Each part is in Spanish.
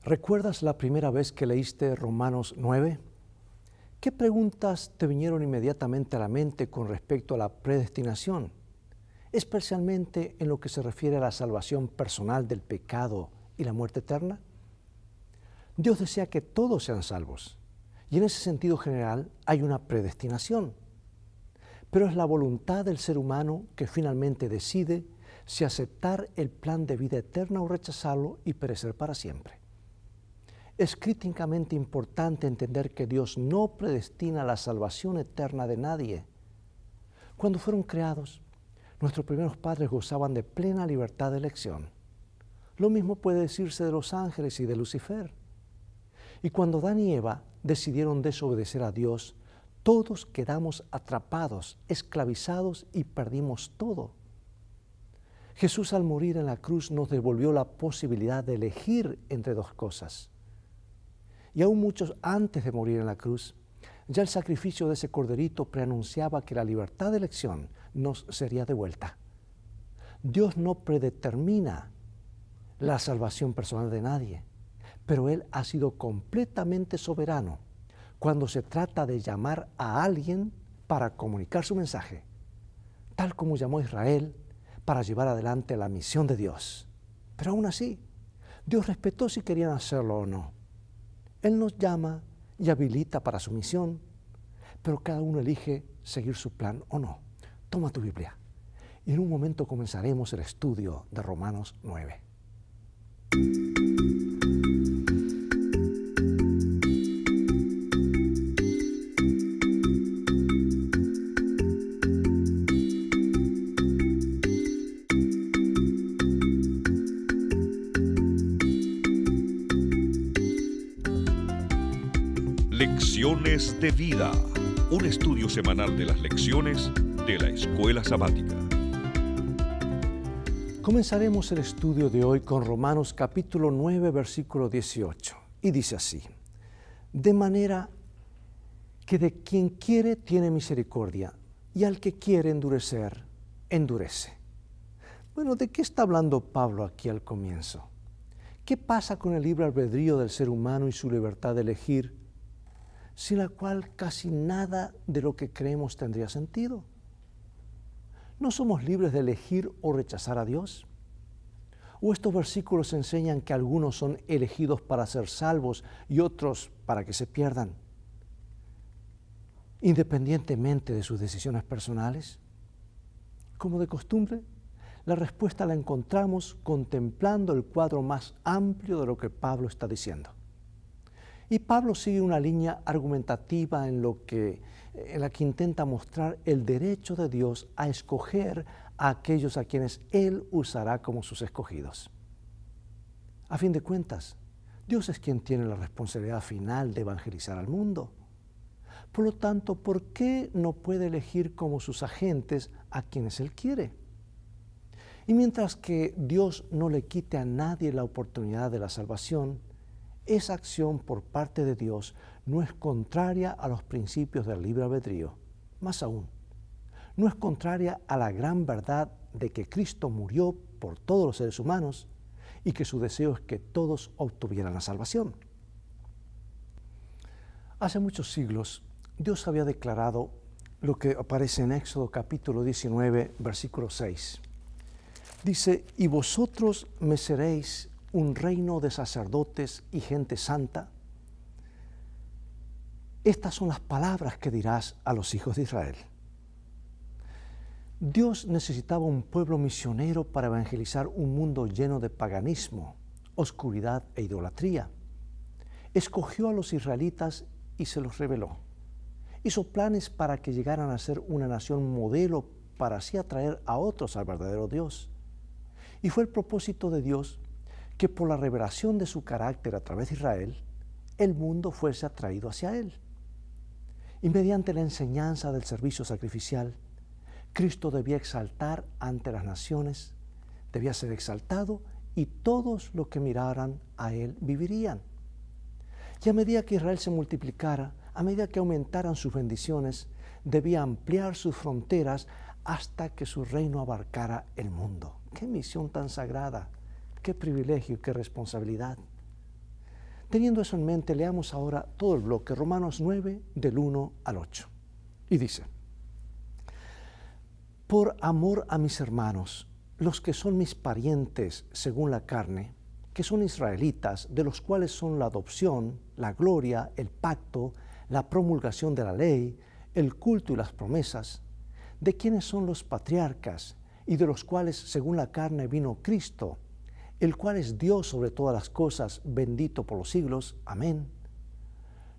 ¿Recuerdas la primera vez que leíste Romanos 9? ¿Qué preguntas te vinieron inmediatamente a la mente con respecto a la predestinación? Especialmente en lo que se refiere a la salvación personal del pecado y la muerte eterna. Dios desea que todos sean salvos, y en ese sentido general hay una predestinación. Pero es la voluntad del ser humano que finalmente decide si aceptar el plan de vida eterna o rechazarlo y perecer para siempre. Es críticamente importante entender que Dios no predestina la salvación eterna de nadie. Cuando fueron creados, nuestros primeros padres gozaban de plena libertad de elección. Lo mismo puede decirse de los ángeles y de Lucifer. Y cuando Adán y Eva decidieron desobedecer a Dios, todos quedamos atrapados, esclavizados y perdimos todo. Jesús al morir en la cruz nos devolvió la posibilidad de elegir entre dos cosas. Y aún muchos antes de morir en la cruz, ya el sacrificio de ese corderito preanunciaba que la libertad de elección nos sería devuelta. Dios no predetermina la salvación personal de nadie, pero Él ha sido completamente soberano cuando se trata de llamar a alguien para comunicar su mensaje, tal como llamó a Israel para llevar adelante la misión de Dios. Pero aún así, Dios respetó si querían hacerlo o no. Él nos llama y habilita para su misión, pero cada uno elige seguir su plan o no. Toma tu Biblia y en un momento comenzaremos el estudio de Romanos 9. Lecciones de Vida, un estudio semanal de las lecciones de la Escuela Sabática. Comenzaremos el estudio de hoy con Romanos capítulo 9, versículo 18, y dice así: de manera que de quien quiere tiene misericordia, y al que quiere endurecer, endurece. Bueno, ¿de qué está hablando Pablo aquí al comienzo? ¿Qué pasa con el libre albedrío del ser humano y su libertad de elegir, sin la cual casi nada de lo que creemos tendría sentido? ¿No somos libres de elegir o rechazar a Dios? ¿O estos versículos enseñan que algunos son elegidos para ser salvos y otros para que se pierdan, independientemente de sus decisiones personales? Como de costumbre, la respuesta la encontramos contemplando el cuadro más amplio de lo que Pablo está diciendo. Y Pablo sigue una línea argumentativa en la que intenta mostrar el derecho de Dios a escoger a aquellos a quienes Él usará como sus escogidos. A fin de cuentas, Dios es quien tiene la responsabilidad final de evangelizar al mundo. Por lo tanto, ¿por qué no puede elegir como sus agentes a quienes Él quiere? Y mientras que Dios no le quite a nadie la oportunidad de la salvación, esa acción por parte de Dios no es contraria a los principios del libre albedrío. Más aún, no es contraria a la gran verdad de que Cristo murió por todos los seres humanos y que su deseo es que todos obtuvieran la salvación. Hace muchos siglos, Dios había declarado lo que aparece en Éxodo capítulo 19, versículo 6. Dice: y vosotros me seréis un reino de sacerdotes y gente santa. Estas son las palabras que dirás a los hijos de Israel. Dios necesitaba un pueblo misionero para evangelizar un mundo lleno de paganismo, oscuridad e idolatría. Escogió a los israelitas y se los reveló. Hizo planes para que llegaran a ser una nación modelo para así atraer a otros al verdadero Dios. Y fue el propósito de Dios que por la revelación de su carácter a través de Israel, el mundo fuese atraído hacia Él. Y mediante la enseñanza del servicio sacrificial, Cristo debía exaltar ante las naciones, debía ser exaltado y todos los que miraran a Él vivirían. Y a medida que Israel se multiplicara, a medida que aumentaran sus bendiciones, debía ampliar sus fronteras hasta que su reino abarcara el mundo. ¡Qué misión tan sagrada! ¡Qué privilegio y qué responsabilidad! Teniendo eso en mente, leamos ahora todo el bloque, Romanos 9, del 1 al 8. Y dice: por amor a mis hermanos, los que son mis parientes según la carne, que son israelitas, de los cuales son la adopción, la gloria, el pacto, la promulgación de la ley, el culto y las promesas, de quienes son los patriarcas, y de los cuales según la carne vino Cristo, el cual es Dios sobre todas las cosas, bendito por los siglos. Amén.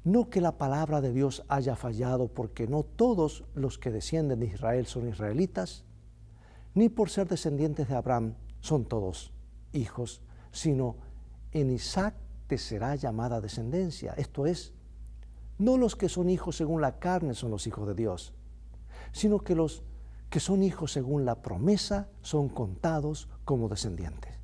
No que la palabra de Dios haya fallado, porque no todos los que descienden de Israel son israelitas, ni por ser descendientes de Abraham son todos hijos, sino en Isaac te será llamada descendencia. Esto es, no los que son hijos según la carne son los hijos de Dios, sino que los que son hijos según la promesa son contados como descendientes.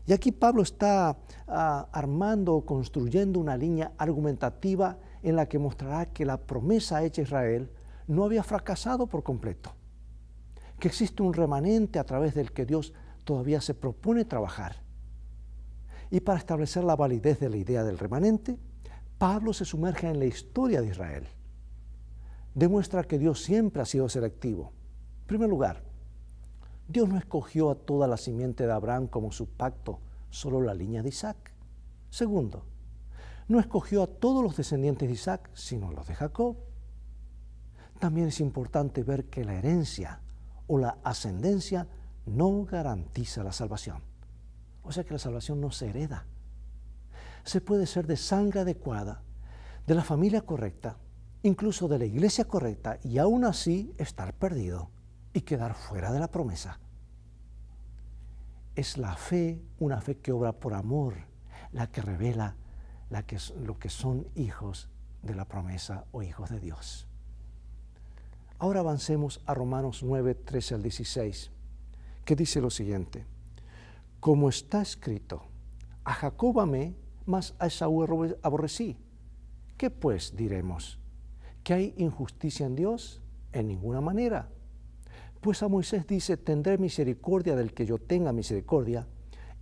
Y aquí Pablo está armando o construyendo una línea argumentativa en la que mostrará que la promesa hecha a Israel no había fracasado por completo, que existe un remanente a través del que Dios todavía se propone trabajar. Y para establecer la validez de la idea del remanente, Pablo se sumerge en la historia de Israel. Demuestra que Dios siempre ha sido selectivo. En primer lugar, Dios no escogió a toda la simiente de Abraham como su pacto, solo la línea de Isaac. Segundo, no escogió a todos los descendientes de Isaac, sino los de Jacob. También es importante ver que la herencia o la ascendencia no garantiza la salvación. O sea que la salvación no se hereda. Se puede ser de sangre adecuada, de la familia correcta, incluso de la iglesia correcta, y aún así estar perdido y quedar fuera de la promesa. Es la fe, una fe que obra por amor, la que revela lo que son hijos de la promesa o hijos de Dios. Ahora avancemos a Romanos 9, 13 al 16, que dice lo siguiente: como está escrito, a Jacob amé, mas a Esaú aborrecí. ¿Qué pues diremos? ¿Que hay injusticia en Dios? En ninguna manera. Pues a Moisés dice, tendré misericordia del que yo tenga misericordia,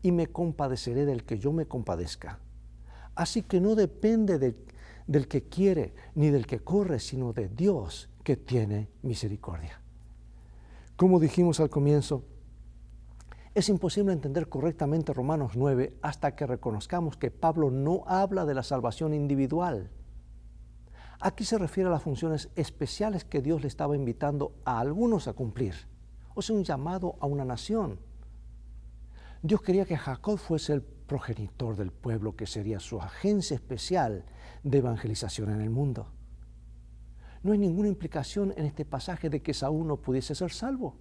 y me compadeceré del que yo me compadezca. Así que no depende del que quiere, ni del que corre, sino de Dios que tiene misericordia. Como dijimos al comienzo, es imposible entender correctamente Romanos 9 hasta que reconozcamos que Pablo no habla de la salvación individual. Aquí se refiere a las funciones especiales que Dios le estaba invitando a algunos a cumplir, o sea, un llamado a una nación. Dios quería que Jacob fuese el progenitor del pueblo, que sería su agencia especial de evangelización en el mundo. No hay ninguna implicación en este pasaje de que Esaú no pudiese ser salvo.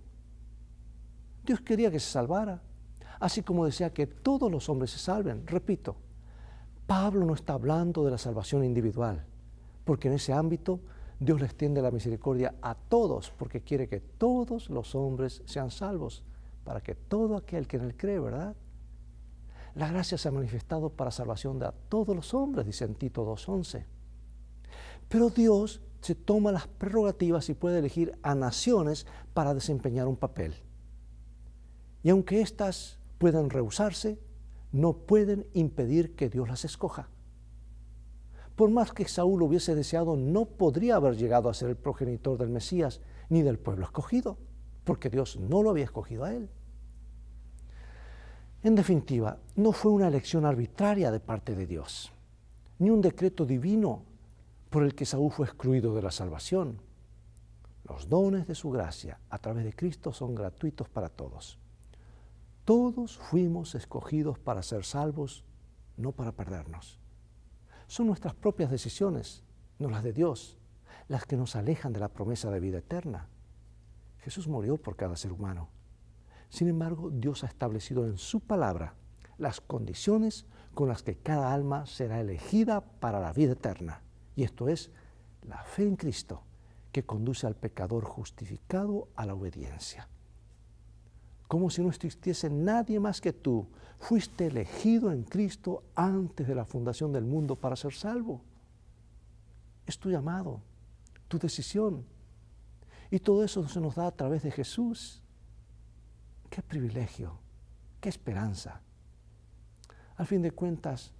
Dios quería que se salvara, así como desea que todos los hombres se salven. Repito, Pablo no está hablando de la salvación individual, porque en ese ámbito Dios le extiende la misericordia a todos, porque quiere que todos los hombres sean salvos, para que todo aquel que en él cree, ¿verdad? La gracia se ha manifestado para salvación de a todos los hombres, dice en Tito 2:11. Pero Dios se toma las prerrogativas y puede elegir a naciones para desempeñar un papel. Y aunque éstas puedan rehusarse, no pueden impedir que Dios las escoja. Por más que Saúl lo hubiese deseado, no podría haber llegado a ser el progenitor del Mesías ni del pueblo escogido, porque Dios no lo había escogido a él. En definitiva, no fue una elección arbitraria de parte de Dios, ni un decreto divino por el que Saúl fue excluido de la salvación. Los dones de su gracia a través de Cristo son gratuitos para todos. Todos fuimos escogidos para ser salvos, no para perdernos. Son nuestras propias decisiones, no las de Dios, las que nos alejan de la promesa de vida eterna. Jesús murió por cada ser humano. Sin embargo, Dios ha establecido en su palabra las condiciones con las que cada alma será elegida para la vida eterna. Y esto es la fe en Cristo, que conduce al pecador justificado a la obediencia. Como si no existiese nadie más que tú, fuiste elegido en Cristo antes de la fundación del mundo para ser salvo. Es tu llamado, tu decisión. Y todo eso se nos da a través de Jesús. ¡Qué privilegio! ¡Qué esperanza! Al fin de cuentas,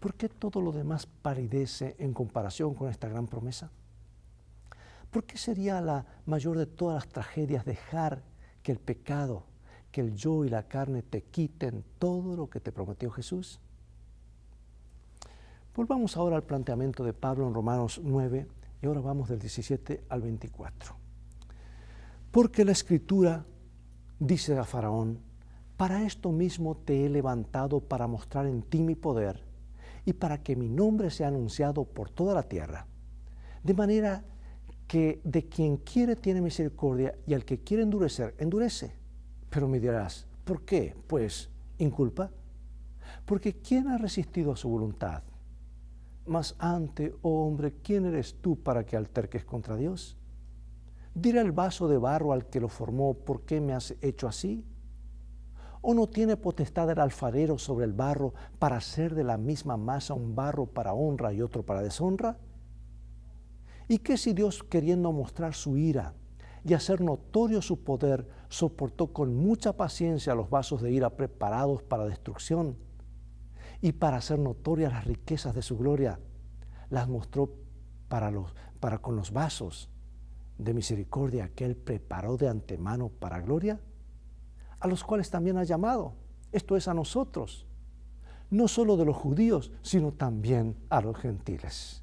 ¿Por qué todo lo demás palidece en comparación con esta gran promesa? ¿Por qué sería la mayor de todas las tragedias dejar que el pecado, que el yo y la carne te quiten todo lo que te prometió Jesús? Volvamos ahora al planteamiento de Pablo en Romanos 9 y ahora vamos del 17 al 24. Porque la Escritura dice a Faraón: para esto mismo te he levantado para mostrar en ti mi poder y para que mi nombre sea anunciado por toda la tierra. De manera que de quien quiere tiene misericordia y al que quiere endurecer, endurece. Pero me dirás, ¿por qué? Pues, ¿inculpa? Porque ¿quién ha resistido a su voluntad? Mas antes, oh hombre, ¿quién eres tú para que alterques contra Dios? Dirá el vaso de barro al que lo formó: ¿por qué me has hecho así? ¿O no tiene potestad el alfarero sobre el barro para hacer de la misma masa un barro para honra y otro para deshonra? ¿Y qué si Dios, queriendo mostrar su ira y hacer notorio su poder, soportó con mucha paciencia los vasos de ira preparados para destrucción, y para hacer notorias las riquezas de su gloria, las mostró para con los vasos de misericordia que Él preparó de antemano para gloria? A los cuales también ha llamado, esto es, a nosotros, no solo de los judíos, sino también a los gentiles.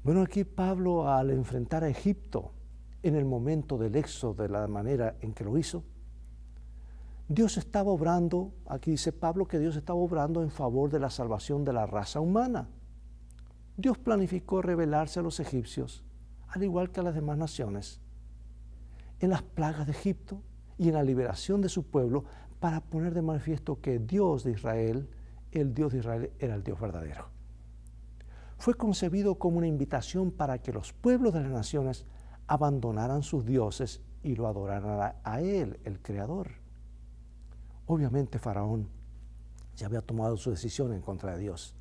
Bueno, aquí Pablo, al enfrentar a Egipto en el momento del éxodo, de la manera en que lo hizo, Dios estaba obrando, aquí dice Pablo que Dios estaba obrando en favor de la salvación de la raza humana. Dios planificó revelarse a los egipcios, al igual que a las demás naciones, en las plagas de Egipto y en la liberación de su pueblo, para poner de manifiesto que Dios de Israel, el Dios de Israel, era el Dios verdadero. Fue concebido como una invitación para que los pueblos de las naciones abandonaran sus dioses y lo adoraran a Él, el Creador. Obviamente Faraón ya había tomado su decisión en contra de Dios,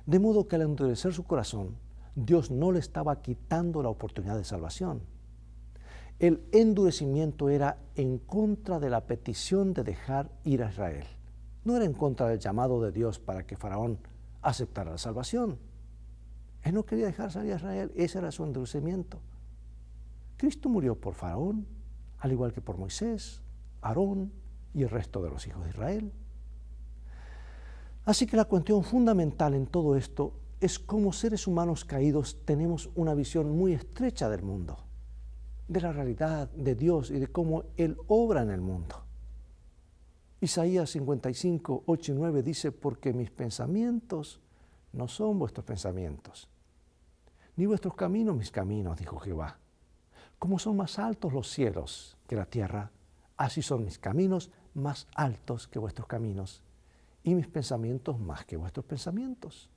de modo que al endurecer su corazón, Dios no le estaba quitando la oportunidad de salvación. El endurecimiento era en contra de la petición de dejar ir a Israel. No era en contra del llamado de Dios para que Faraón aceptara la salvación. Él no quería dejar salir a Israel, ese era su endurecimiento. Cristo murió por Faraón, al igual que por Moisés, Aarón y el resto de los hijos de Israel. Así que la cuestión fundamental en todo esto es cómo seres humanos caídos tenemos una visión muy estrecha del mundo, de la realidad de Dios y de cómo Él obra en el mundo. Isaías 55, 8 y 9 dice: porque mis pensamientos no son vuestros pensamientos, ni vuestros caminos mis caminos, dijo Jehová. Como son más altos los cielos que la tierra, así son mis caminos más altos que vuestros caminos, y mis pensamientos más que vuestros pensamientos.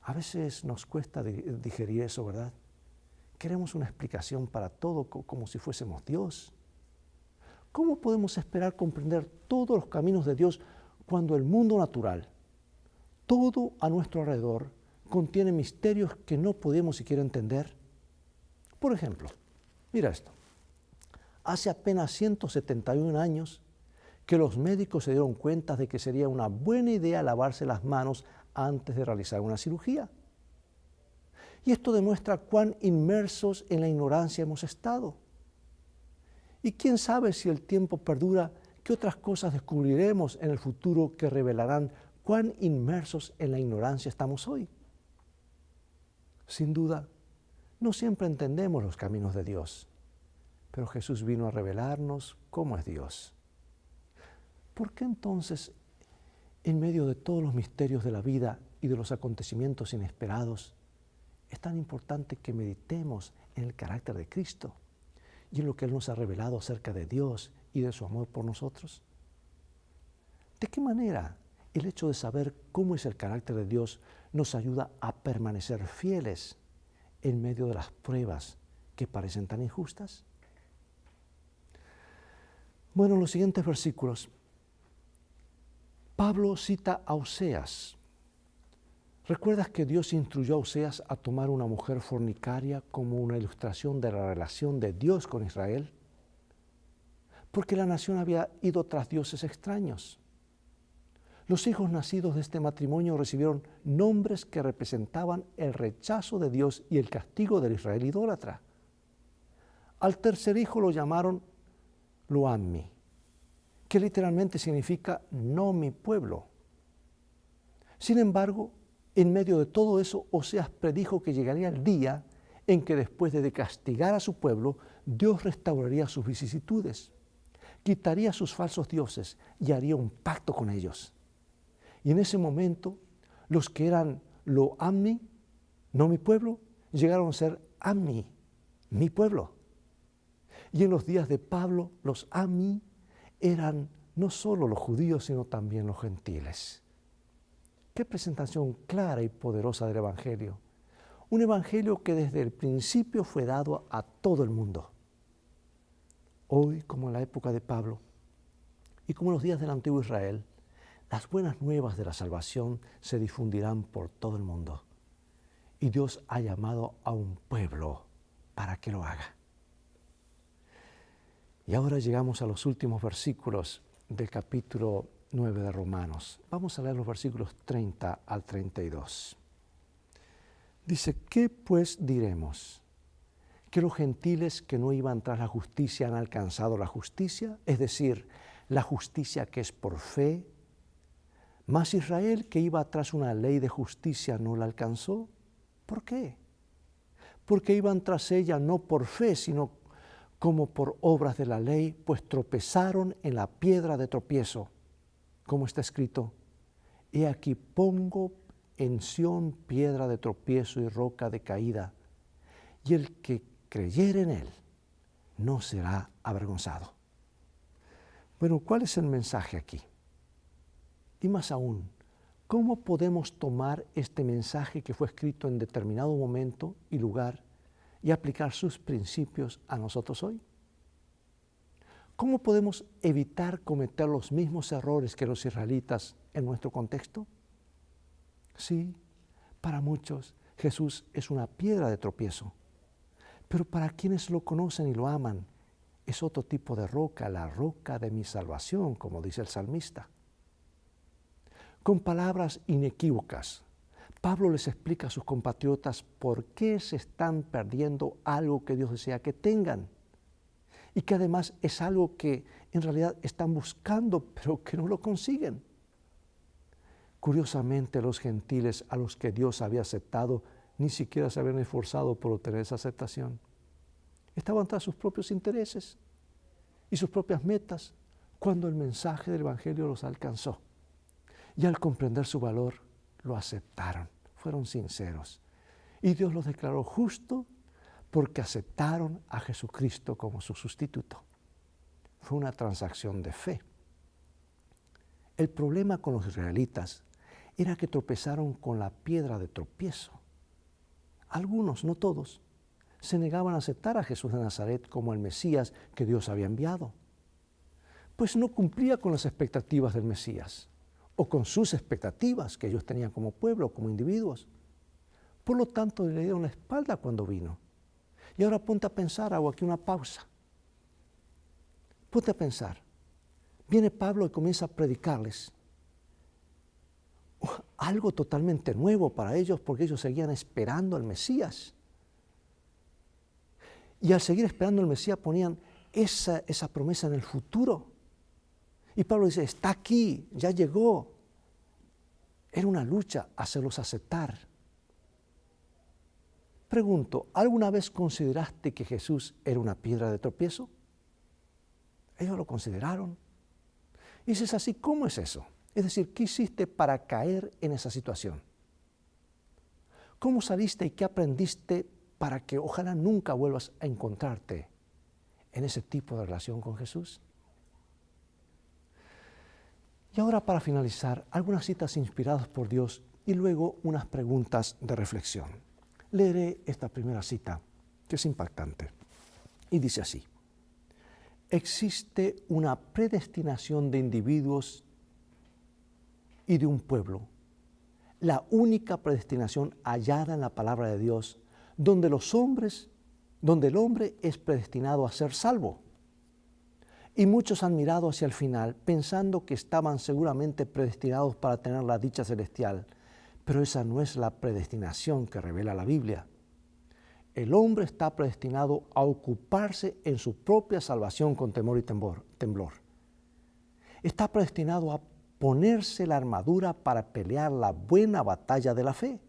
A veces nos cuesta digerir eso, ¿verdad? Queremos una explicación para todo como si fuésemos Dios. ¿Cómo podemos esperar comprender todos los caminos de Dios cuando el mundo natural, todo a nuestro alrededor, contiene misterios que no podemos siquiera entender? Por ejemplo, mira esto. Hace apenas 171 años que los médicos se dieron cuenta de que sería una buena idea lavarse las manos antes de realizar una cirugía. Y esto demuestra cuán inmersos en la ignorancia hemos estado. Y quién sabe si el tiempo perdura, qué otras cosas descubriremos en el futuro que revelarán cuán inmersos en la ignorancia estamos hoy. Sin duda, no siempre entendemos los caminos de Dios, pero Jesús vino a revelarnos cómo es Dios. ¿Por qué entonces, en medio de todos los misterios de la vida y de los acontecimientos inesperados, es tan importante que meditemos en el carácter de Cristo y en lo que Él nos ha revelado acerca de Dios y de su amor por nosotros? ¿De qué manera el hecho de saber cómo es el carácter de Dios nos ayuda a permanecer fieles en medio de las pruebas que parecen tan injustas? Bueno, en los siguientes versículos, Pablo cita a Oseas. ¿Recuerdas que Dios instruyó a Oseas a tomar una mujer fornicaria como una ilustración de la relación de Dios con Israel? Porque la nación había ido tras dioses extraños. Los hijos nacidos de este matrimonio recibieron nombres que representaban el rechazo de Dios y el castigo del Israel idólatra. Al tercer hijo lo llamaron Lo-ammi, que literalmente significa no mi pueblo. Sin embargo, en medio de todo eso, Oseas predijo que llegaría el día en que después de castigar a su pueblo, Dios restauraría sus vicisitudes, quitaría sus falsos dioses y haría un pacto con ellos. Y en ese momento, los que eran Lo-ammi, no mi pueblo, llegaron a ser Ammi, mi pueblo. Y en los días de Pablo, los Ammi eran no solo los judíos, sino también los gentiles. Qué presentación clara y poderosa del Evangelio. Un Evangelio que desde el principio fue dado a todo el mundo. Hoy, como en la época de Pablo, y como en los días del antiguo Israel, las buenas nuevas de la salvación se difundirán por todo el mundo. Y Dios ha llamado a un pueblo para que lo haga. Y ahora llegamos a los últimos versículos del capítulo 9 de Romanos. Vamos a leer los versículos 30 al 32. Dice, ¿qué pues diremos? ¿Que los gentiles que no iban tras la justicia han alcanzado la justicia? Es decir, la justicia que es por fe. ¿Mas Israel que iba tras una ley de justicia no la alcanzó? ¿Por qué? Porque iban tras ella no por fe, sino como por obras de la ley, pues tropezaron en la piedra de tropiezo. Como está escrito, he aquí pongo en Sión piedra de tropiezo y roca de caída, y el que creyere en él no será avergonzado. Bueno, ¿cuál es el mensaje aquí? Y más aún, ¿cómo podemos tomar este mensaje que fue escrito en determinado momento y lugar y aplicar sus principios a nosotros hoy? ¿Cómo podemos evitar cometer los mismos errores que los israelitas en nuestro contexto? Sí, para muchos Jesús es una piedra de tropiezo, pero para quienes lo conocen y lo aman, es otro tipo de roca, la roca de mi salvación, como dice el salmista. Con palabras inequívocas, Pablo les explica a sus compatriotas por qué se están perdiendo algo que Dios desea que tengan y que además es algo que en realidad están buscando pero que no lo consiguen. Curiosamente, los gentiles a los que Dios había aceptado ni siquiera se habían esforzado por obtener esa aceptación. Estaban tras sus propios intereses y sus propias metas cuando el mensaje del Evangelio los alcanzó. Y al comprender su valor, lo aceptaron, fueron sinceros. Y Dios los declaró justo porque aceptaron a Jesucristo como su sustituto. Fue una transacción de fe. El problema con los israelitas era que tropezaron con la piedra de tropiezo. Algunos, no todos, se negaban a aceptar a Jesús de Nazaret como el Mesías que Dios había enviado, pues no cumplía con las expectativas del Mesías o con sus expectativas que ellos tenían como pueblo, como individuos. Por lo tanto, le dieron la espalda cuando vino. Y ahora ponte a pensar, hago aquí una pausa. Ponte a pensar. Viene Pablo y comienza a predicarles algo totalmente nuevo para ellos porque ellos seguían esperando al Mesías. Y al seguir esperando al Mesías ponían esa promesa en el futuro. Y Pablo dice, está aquí, ya llegó. Era una lucha hacerlos aceptar. Pregunto, ¿alguna vez consideraste que Jesús era una piedra de tropiezo? Ellos lo consideraron. Y dices así, ¿cómo es eso? Es decir, ¿qué hiciste para caer en esa situación? ¿Cómo saliste y qué aprendiste para que ojalá nunca vuelvas a encontrarte en ese tipo de relación con Jesús? Y ahora, para finalizar, algunas citas inspiradas por Dios y luego unas preguntas de reflexión. Leeré esta primera cita, que es impactante, y dice así: existe una predestinación de individuos y de un pueblo, la única predestinación hallada en la palabra de Dios, donde el hombre es predestinado a ser salvo. Y muchos han mirado hacia el final pensando que estaban seguramente predestinados para tener la dicha celestial, pero esa no es la predestinación que revela la Biblia. El hombre está predestinado a ocuparse en su propia salvación con temor y temblor. Está predestinado a ponerse la armadura para pelear la buena batalla de la fe.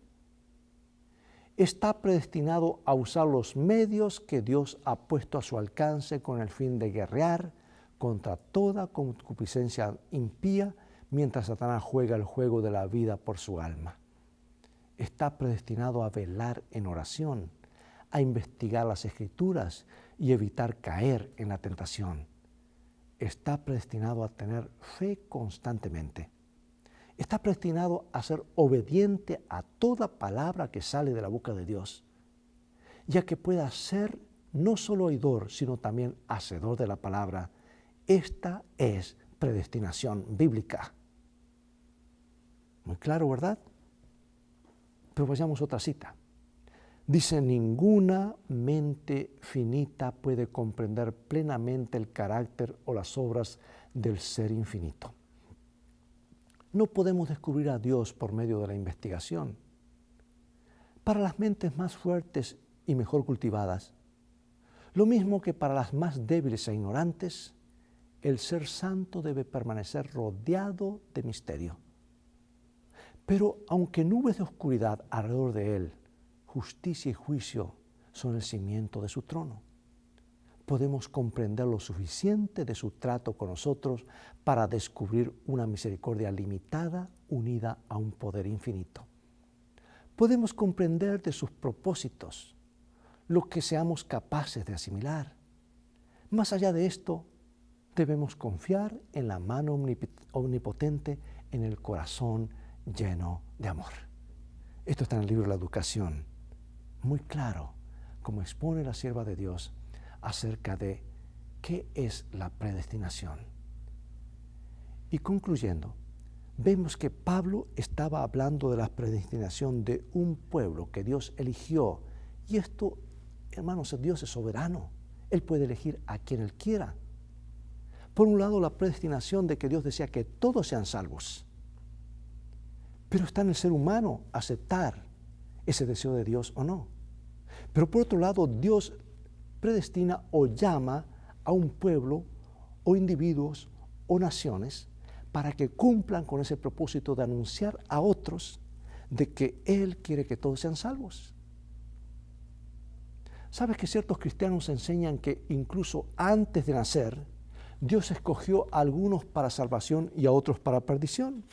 Está predestinado a usar los medios que Dios ha puesto a su alcance con el fin de guerrear contra toda concupiscencia impía mientras Satanás juega el juego de la vida por su alma. Está predestinado a velar en oración, a investigar las Escrituras y evitar caer en la tentación. Está predestinado a tener fe constantemente. Está predestinado a ser obediente a toda palabra que sale de la boca de Dios, ya que pueda ser no solo oidor, sino también hacedor de la palabra. Esta es predestinación bíblica. Muy claro, ¿verdad? Pero vayamos a otra cita. Dice, ninguna mente finita puede comprender plenamente el carácter o las obras del Ser infinito. No podemos descubrir a Dios por medio de la investigación. Para las mentes más fuertes y mejor cultivadas, lo mismo que para las más débiles e ignorantes, el Ser Santo debe permanecer rodeado de misterio. Pero aunque nubes de oscuridad alrededor de Él, justicia y juicio son el cimiento de su trono, podemos comprender lo suficiente de su trato con nosotros para descubrir una misericordia limitada unida a un poder infinito. Podemos comprender de sus propósitos lo que seamos capaces de asimilar. Más allá de esto, debemos confiar en la mano omnipotente, en el corazón lleno de amor. Esto está en el libro de la Educación, muy claro, como expone la sierva de Dios acerca de qué es la predestinación. Y concluyendo, vemos que Pablo estaba hablando de la predestinación de un pueblo que Dios eligió. Y esto, hermanos, Dios es soberano. Él puede elegir a quien Él quiera. Por un lado, la predestinación de que Dios desea que todos sean salvos. Pero está en el ser humano aceptar ese deseo de Dios o no. Pero por otro lado, Dios predestina o llama a un pueblo o individuos o naciones para que cumplan con ese propósito de anunciar a otros de que Él quiere que todos sean salvos. ¿Sabes que ciertos cristianos enseñan que incluso antes de nacer, Dios escogió a algunos para salvación y a otros para perdición?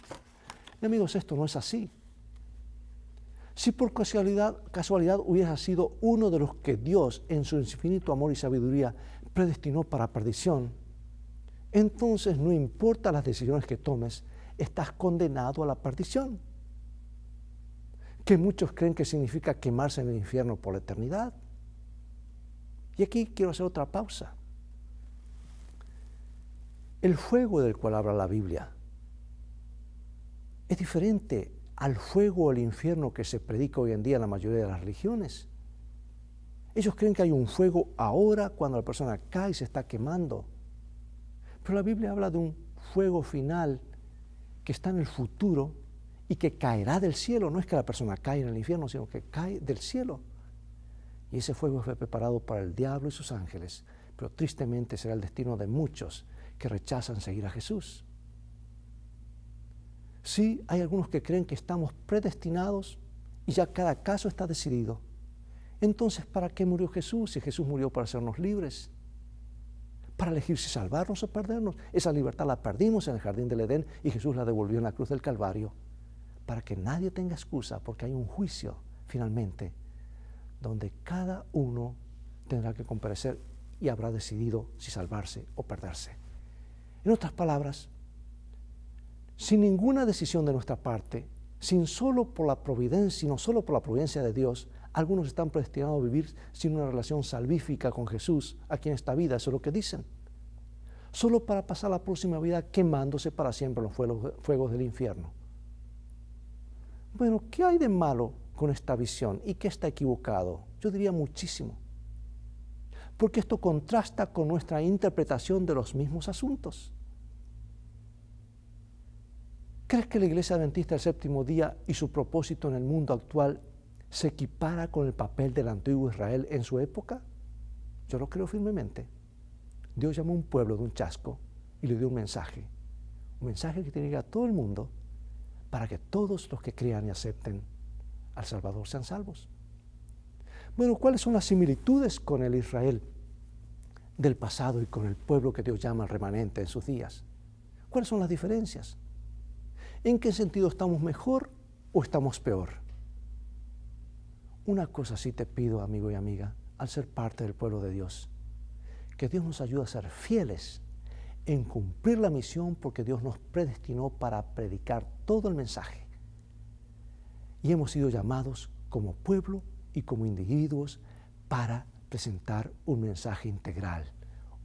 Y amigos, esto no es así. Si por casualidad hubiera sido uno de los que Dios, en su infinito amor y sabiduría, predestinó para perdición, entonces no importa las decisiones que tomes, estás condenado a la perdición, que muchos creen que significa quemarse en el infierno por la eternidad. Y aquí quiero hacer otra pausa. El fuego del cual habla la Biblia es diferente al fuego o al infierno que se predica hoy en día en la mayoría de las religiones. Ellos creen que hay un fuego ahora cuando la persona cae y se está quemando. Pero la Biblia habla de un fuego final que está en el futuro y que caerá del cielo. No es que la persona cae en el infierno, sino que cae del cielo. Y ese fuego fue preparado para el diablo y sus ángeles, pero tristemente será el destino de muchos que rechazan seguir a Jesús. Sí, hay algunos que creen que estamos predestinados y ya cada caso está decidido. Entonces, ¿para qué murió Jesús? Si Jesús murió para hacernos libres, para elegir si salvarnos o perdernos. Esa libertad la perdimos en el jardín del Edén y Jesús la devolvió en la cruz del Calvario, para que nadie tenga excusa, porque hay un juicio finalmente donde cada uno tendrá que comparecer y habrá decidido si salvarse o perderse. En otras palabras, sin ninguna decisión de nuestra parte, sino solo por la providencia de Dios, algunos están predestinados a vivir sin una relación salvífica con Jesús aquí en esta vida. Eso es lo que dicen. Solo para pasar la próxima vida quemándose para siempre en los fuegos del infierno. Bueno, ¿qué hay de malo con esta visión? ¿Y qué está equivocado? Yo diría muchísimo. porque esto contrasta con nuestra interpretación de los mismos asuntos. ¿Crees que la Iglesia Adventista del Séptimo Día y su propósito en el mundo actual se equipara con el papel del antiguo Israel en su época? Yo lo creo firmemente. Dios llamó a un pueblo de un chasco y le dio un mensaje que tiene que ir a todo el mundo para que todos los que crean y acepten al Salvador sean salvos. Bueno, ¿cuáles son las similitudes con el Israel del pasado y con el pueblo que Dios llama el remanente en sus días? ¿Cuáles son las diferencias? ¿En qué sentido estamos mejor o estamos peor? Una cosa sí te pido, amigo y amiga, al ser parte del pueblo de Dios, que Dios nos ayude a ser fieles en cumplir la misión, porque Dios nos predestinó para predicar todo el mensaje. Y hemos sido llamados como pueblo y como individuos para presentar un mensaje integral,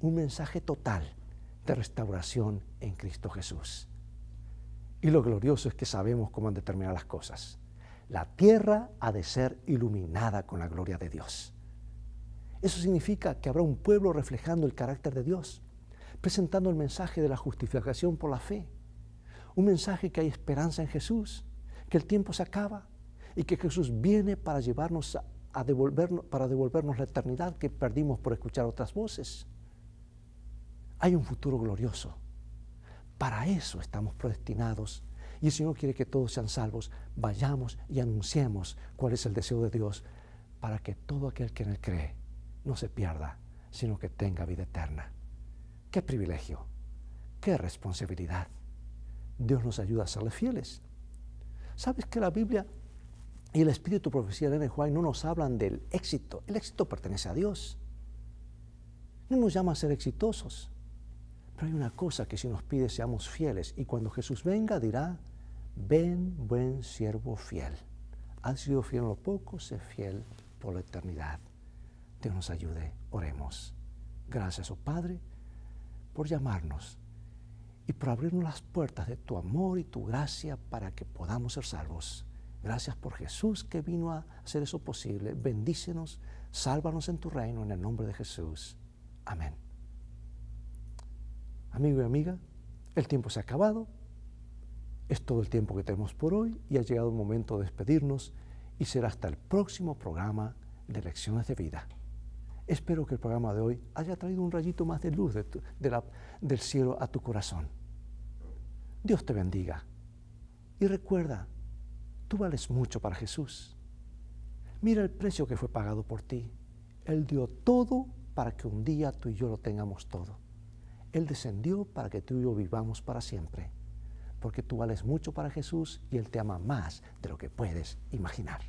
un mensaje total de restauración en Cristo Jesús. Y lo glorioso es que sabemos cómo han de terminar las cosas. La tierra ha de ser iluminada con la gloria de Dios. Eso significa que habrá un pueblo reflejando el carácter de Dios, presentando el mensaje de la justificación por la fe, un mensaje que hay esperanza en Jesús, que el tiempo se acaba y que Jesús viene para llevarnos para devolvernos la eternidad que perdimos por escuchar otras voces. Hay un futuro glorioso. Para eso estamos predestinados. Y el Señor quiere que todos sean salvos. Vayamos y anunciemos cuál es el deseo de Dios, para que todo aquel que en Él cree no se pierda, sino que tenga vida eterna. ¡Qué privilegio! ¡Qué responsabilidad! Dios nos ayuda a serle fieles. ¿Sabes que la Biblia y el Espíritu de Profecía de Ellen White no nos hablan del éxito? El éxito pertenece a Dios. No nos llama a ser exitosos. Pero hay una cosa que si nos pide seamos fieles, y cuando Jesús venga dirá: ven, buen siervo fiel. Has sido fiel en lo poco, sé fiel por la eternidad. Dios nos ayude, oremos. Gracias, oh Padre, por llamarnos y por abrirnos las puertas de tu amor y tu gracia para que podamos ser salvos. Gracias por Jesús que vino a hacer eso posible. Bendícenos, sálvanos en tu reino, en el nombre de Jesús. Amén. Amigo y amiga, el tiempo se ha acabado. Es todo el tiempo que tenemos por hoy y ha llegado el momento de despedirnos, y será hasta el próximo programa de Lecciones de Vida. Espero que el programa de hoy haya traído un rayito más de luz del cielo a tu corazón. Dios te bendiga. Y recuerda, tú vales mucho para Jesús. Mira el precio que fue pagado por ti. Él dio todo para que un día tú y yo lo tengamos todo. Él descendió para que tú y yo vivamos para siempre. Porque tú vales mucho para Jesús y Él te ama más de lo que puedes imaginar.